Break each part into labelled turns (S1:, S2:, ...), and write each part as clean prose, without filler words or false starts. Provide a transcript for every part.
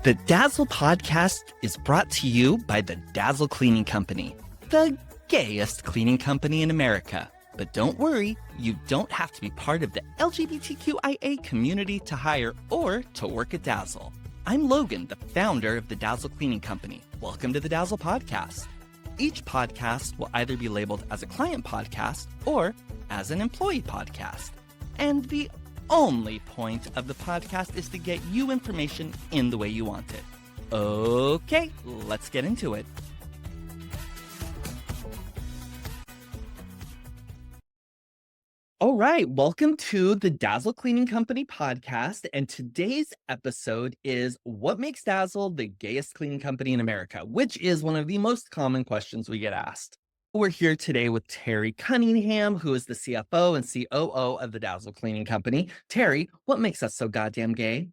S1: The Dazzle podcast is brought to you by the Dazzle Cleaning Company, the gayest cleaning company in America. But don't worry, you don't have to be part of the LGBTQIA community to hire or to work at Dazzle. I'm Logan, the founder of the Dazzle Cleaning Company. Welcome to the Dazzle podcast. Each podcast will either be labeled as a client podcast or as an employee podcast. And the only point of the podcast is to get you information in the way you want it. Okay, let's get into it. All right, welcome to the Dazzle Cleaning Company podcast. And today's episode is what makes Dazzle the gayest cleaning company in America, which is one of the most common questions we get asked. We're here today with Terry Cunningham, who is the CFO and COO of the Dazzle Cleaning Company. Terry, what makes us so goddamn gay?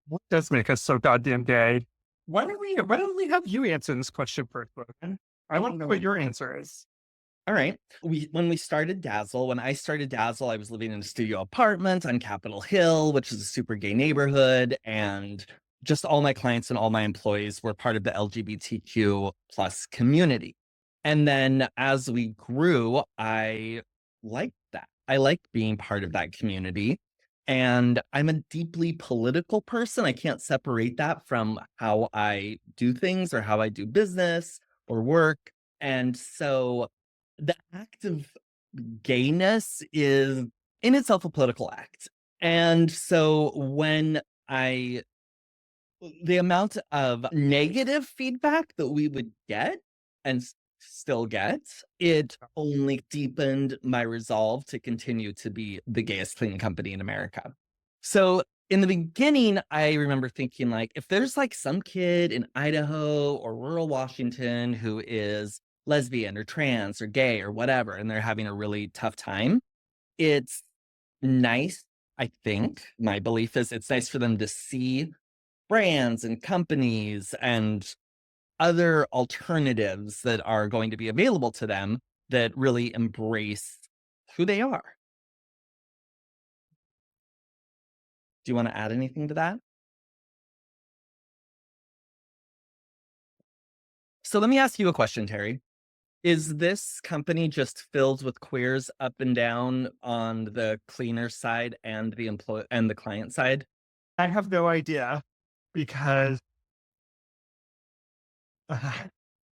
S2: What does make us so goddamn gay? Why don't we have you answer this question first, Logan? I want to know what your answer is.
S1: All right. When I started Dazzle, I was living in a studio apartment on Capitol Hill, which is a super gay neighborhood. And just all my clients and all my employees were part of the LGBTQ plus community. And then as we grew, I liked that. I liked being part of that community. And I'm a deeply political person. I can't separate that from how I do things or how I do business or work. And so the act of gayness is in itself a political act. And so the amount of negative feedback that we would get and still get, it only deepened my resolve to continue to be the gayest cleaning company in America. So in the beginning, I remember thinking, like, if there's like some kid in Idaho or rural Washington who is lesbian or trans or gay or whatever, and they're having a really tough time, it's nice. I think my belief is it's nice for them to see brands and companies and other alternatives that are going to be available to them that really embrace who they are. Do you want to add anything to that? So let me ask you a question, Terry. Is this company just filled with queers up and down on the cleaner side and the client side?
S2: I have no idea because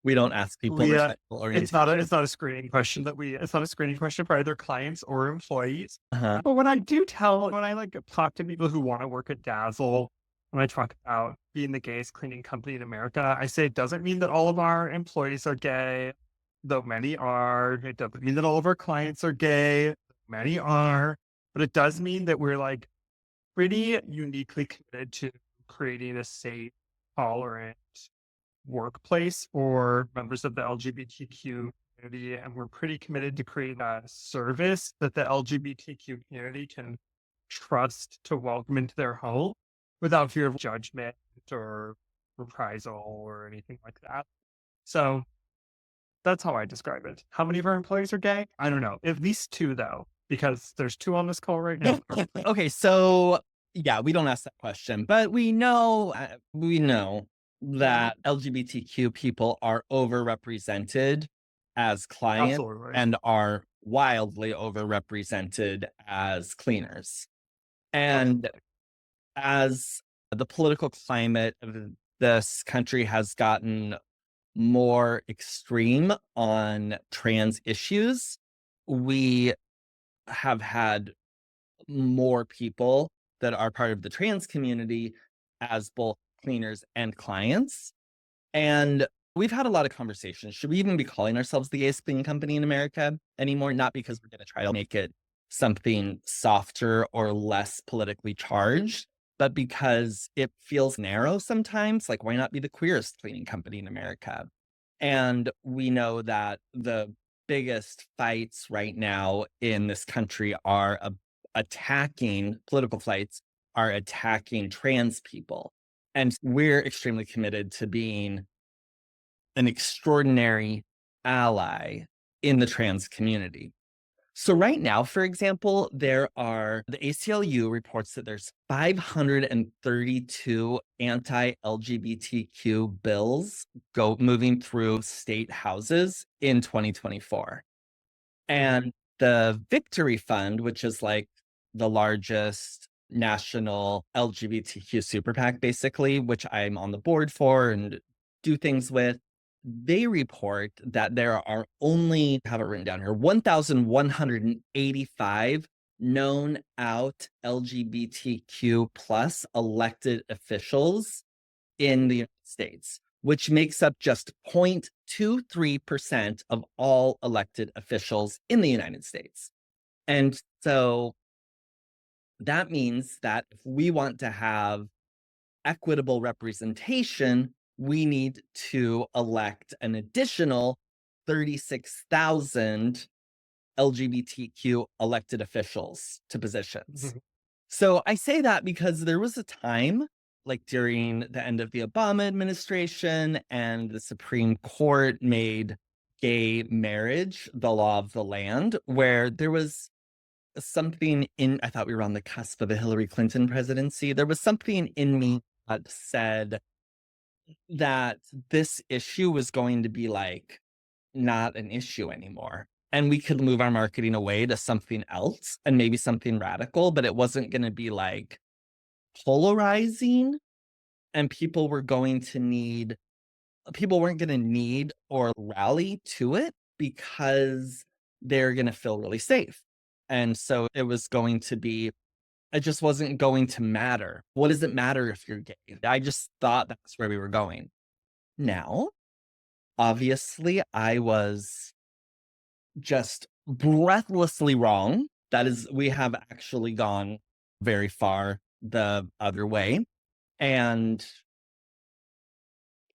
S1: We don't ask people respectful or
S2: it's not a screening question for either clients or employees.
S1: Uh-huh.
S2: But when I talk to people who want to work at Dazzle, when I talk about being the gayest cleaning company in America, I say it doesn't mean that all of our employees are gay, though many are. It doesn't mean that all of our clients are gay, many are. But it does mean that we're like pretty uniquely committed to creating a safe, tolerant workplace for members of the LGBTQ community. And we're pretty committed to create a service that the LGBTQ community can trust to welcome into their home without fear of judgment or reprisal or anything like that. So that's how I describe it. How many of our employees are gay? I don't know. At least 2, though, because there's 2 on this call right now.
S1: Okay, so yeah, we don't ask that question, but we know that LGBTQ people are overrepresented as clients.
S2: Absolutely.
S1: And are wildly overrepresented as cleaners. And as the political climate of this country has gotten more extreme on trans issues, we have had more people that are part of the trans community as both cleaners and clients. And we've had a lot of conversations. Should we even be calling ourselves the gayest cleaning company in America anymore? Not because we're going to try to make it something softer or less politically charged, but because it feels narrow sometimes. Like, why not be the queerest cleaning company in America? And we know that the biggest fights right now in this country are political fights are attacking trans people. And we're extremely committed to being an extraordinary ally in the trans community. So right now, for example, the ACLU reports that there's 532 anti-LGBTQ bills moving through state houses in 2024. And the Victory Fund, which is like the largest national LGBTQ super PAC, basically, which I'm on the board for and do things with, they report that there are only, I have it written down here, 1,185 known out LGBTQ plus elected officials in the United States, which makes up just 0.23% of all elected officials in the United States. And so that means that if we want to have equitable representation, we need to elect an additional 36,000 LGBTQ elected officials to positions. So I say that because there was a time, like during the end of the Obama administration, and the Supreme Court made gay marriage the law of the land, where there was something in, I thought we were on the cusp of a Hillary Clinton presidency. There was something in me that said that this issue was going to be like not an issue anymore. And we could move our marketing away to something else and maybe something radical, but it wasn't going to be like polarizing. And people weren't going to need or rally to it because they're going to feel really safe. And so it just wasn't going to matter. What does it matter if you're gay? I just thought that's where we were going. Now, obviously, I was just breathlessly wrong. That is, we have actually gone very far the other way. And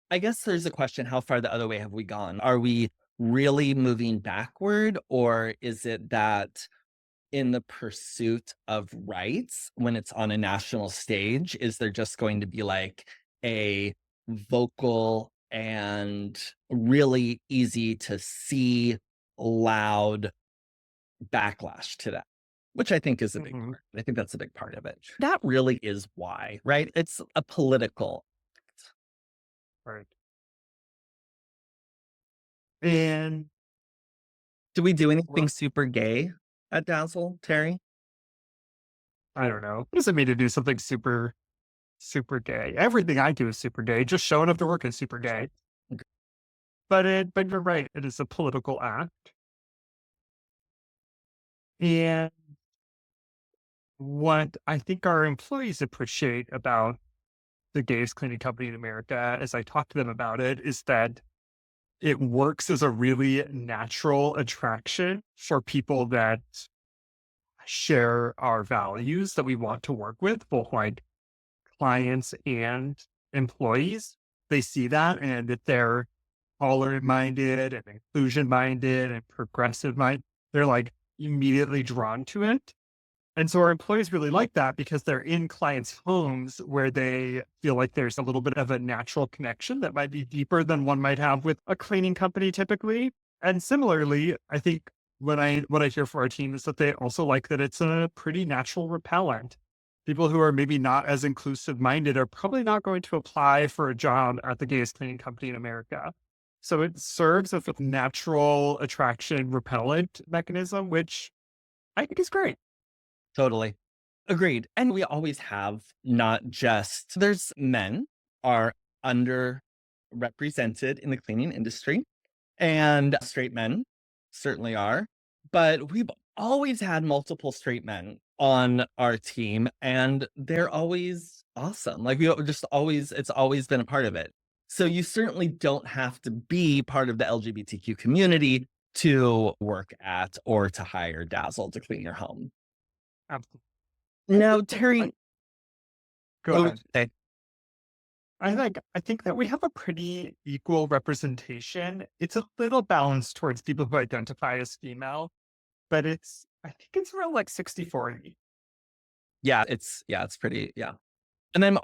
S1: I guess there's a question, how far the other way have we gone? Are we really moving backward, or is it that in the pursuit of rights, when it's on a national stage, is there just going to be like a vocal and really easy to see loud backlash to that? Which I think is a big part. I think that's a big part of it. That really is why, right? It's a political.
S2: Right. And
S1: Do we do anything super gay at Dazzle, Terry?
S2: I don't know. What does it mean to do something super, super gay? Everything I do is super gay. Just showing up to work is super gay. But you're right. It is a political act. And what I think our employees appreciate about the gayest cleaning company in America, as I talk to them about it, is that it works as a really natural attraction for people that share our values that we want to work with, both like clients and employees. They see that, and that they're tolerant minded and inclusion minded and progressive minded. They're like immediately drawn to it. And so our employees really like that because they're in clients' homes where they feel like there's a little bit of a natural connection that might be deeper than one might have with a cleaning company typically. And similarly, I think what I hear for our team is that they also like that it's a pretty natural repellent. People who are maybe not as inclusive minded are probably not going to apply for a job at the gayest cleaning company in America. So it serves as a natural attraction repellent mechanism, which I think is great.
S1: Totally. Agreed. And we always have, not just, there's men are underrepresented in the cleaning industry, and straight men certainly are. But we've always had multiple straight men on our team, and they're always awesome. Like it's always been a part of it. So you certainly don't have to be part of the LGBTQ community to work at or to hire Dazzle to clean your home.
S2: Absolutely.
S1: Now, Terry,
S2: Go ahead.
S1: okay.
S2: I think that we have a pretty equal representation. It's a little balanced towards people who identify as female, but I think it's around like 60-40.
S1: It's pretty, yeah. And I'm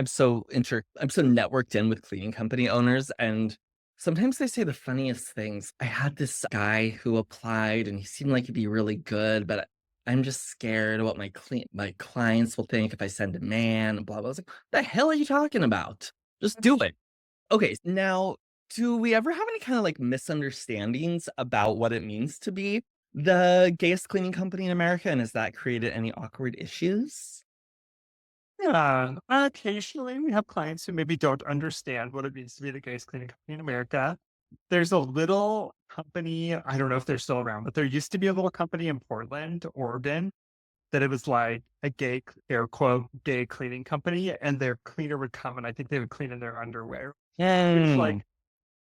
S1: so networked in with cleaning company owners, and Sometimes they say the funniest things. I had this guy who applied and he seemed like he'd be really good, but I'm just scared of what my clients will think if I send a man and blah blah. I was like, the hell are you talking about? Just do it. Okay, now do we ever have any kind of like misunderstandings about what it means to be the gayest cleaning company in America? And has that created any awkward issues?
S2: Yeah, occasionally we have clients who maybe don't understand what it means to be the gayest cleaning company in America. There's a little company, I don't know if they're still around, but there used to be a little company in Portland, Oregon, that it was like a gay, air quote, gay cleaning company, and their cleaner would come and I think they would clean in their underwear. Which,
S1: Hmm.
S2: like,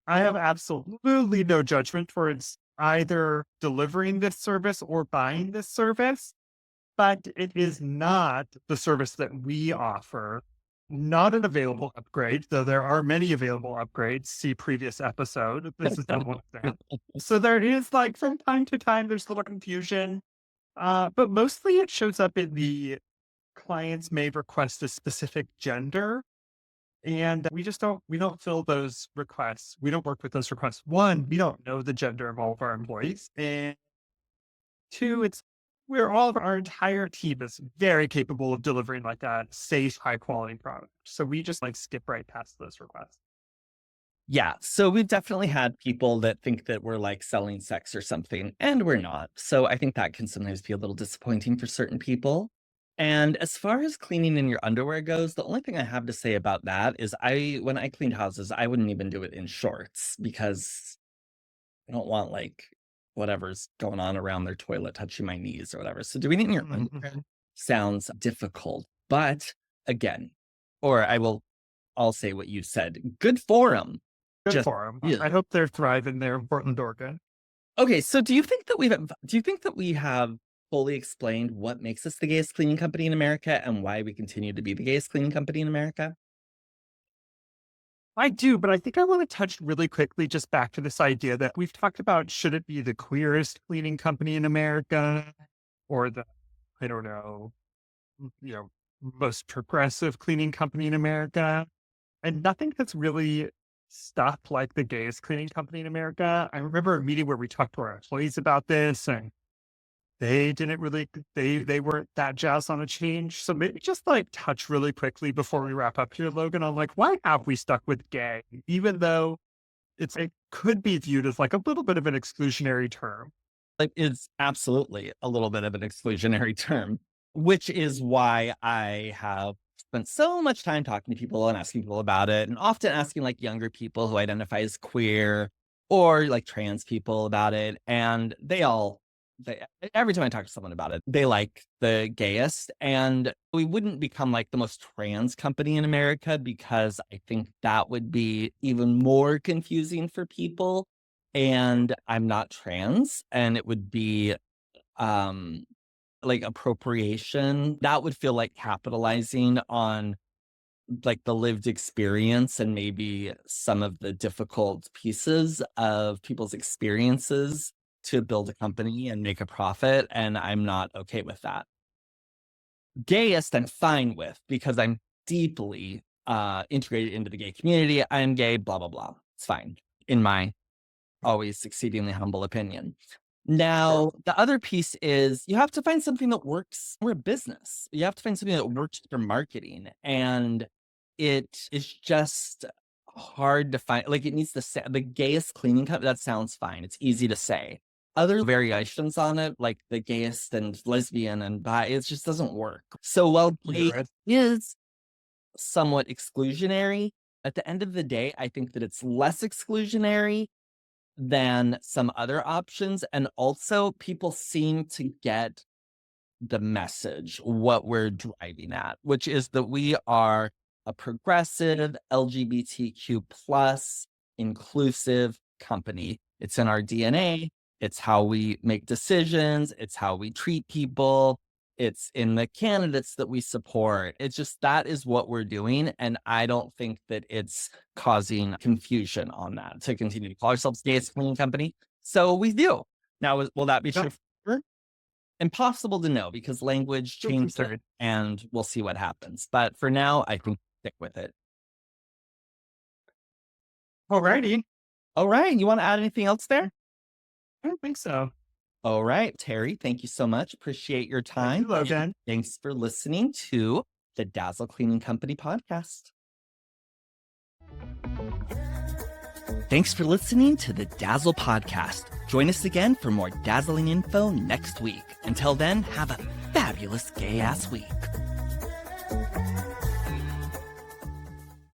S2: I have absolutely no judgment towards either delivering this service or buying this service, but it is not the service that we offer. Not an available upgrade, though there are many available upgrades. See previous episode. This is not one of them. So there is like from time to time, there's a little confusion, but mostly it shows up in the clients may request a specific gender, and we don't fill those requests. We don't work with those requests. One, we don't know the gender of all of our employees, and two, it's where all of our entire team is very capable of delivering like a safe, high quality product. So we just like skip right past those requests.
S1: Yeah, so we've definitely had people that think that we're like selling sex or something, and we're not. So I think that can sometimes be a little disappointing for certain people. And as far as cleaning in your underwear goes, the only thing I have to say about that is when I cleaned houses, I wouldn't even do it in shorts because I don't want like whatever's going on around their toilet touching my knees or whatever. So doing it in your underwear
S2: Mhm.
S1: sounds difficult. But again, or I'll say what you said. Good for them.
S2: Good
S1: Just
S2: for them.
S1: yeah.
S2: I hope they're thriving there in Portland, Oregon.
S1: Okay, so do you think that we have fully explained what makes us the gayest cleaning company in America and why we continue to be the gayest cleaning company in America?
S2: I do, but I think I want to touch really quickly just back to this idea that we've talked about should it be the queerest cleaning company in America or the, I don't know, you know, most progressive cleaning company in America. And nothing has really stuck like the gayest cleaning company in America. I remember a meeting where we talked to our employees about this and they didn't really they weren't that jazzed on a change. So maybe just like touch really quickly before we wrap up here, Logan, on like why have we stuck with gay, even though it could be viewed as like a little bit of an exclusionary term.
S1: Like, it's absolutely a little bit of an exclusionary term, which is why I have spent so much time talking to people and asking people about it, and often asking like younger people who identify as queer or like trans people about it. And they every time I talk to someone about it, they like the gayest. And we wouldn't become like the most trans company in America because I think that would be even more confusing for people, and I'm not trans, and it would be um like appropriation. That would feel like capitalizing on like the lived experience and maybe some of the difficult pieces of people's experiences to build a company and make a profit, and I'm not okay with that. Gayest I'm fine with because I'm deeply integrated into the gay community. I'm gay, blah blah blah. It's fine in my always exceedingly humble opinion.
S2: Sure.
S1: Now, the other piece is you have to find something that works. We're a business. You have to find something that works for marketing. And it is just hard to find. Like, it needs to say the gayest cleaning company. That sounds fine. It's easy to say. Other variations on it, like the gayest and lesbian and bi, it just doesn't work. So while gay
S2: Good.
S1: is somewhat exclusionary, at the end of the day, I think that it's less exclusionary than some other options. And also, people seem to get the message, what we're driving at, which is that we are a progressive LGBTQ plus inclusive company. It's in our DNA. It's how we make decisions. It's how we treat people. It's in the candidates that we support. It's just that is what we're doing. And I don't think that it's causing confusion on that to continue to call ourselves gay cleaning company. So we do. Now, will that be
S2: Yeah,
S1: true forever? Impossible to know because language
S2: still
S1: changes
S2: concerned.
S1: and we'll see what happens. But for now, I think stick with it.
S2: Alrighty.
S1: All right. You want to add anything else there?
S2: I don't think so.
S1: All right, Terry, thank you so much. Appreciate your
S2: Thank you,
S1: time.
S2: Logan.
S1: Thanks for listening to the Dazzle Cleaning Company podcast. Thanks for listening to the Dazzle podcast. Join us again for more dazzling info next week. Until then, have a fabulous gay-ass week.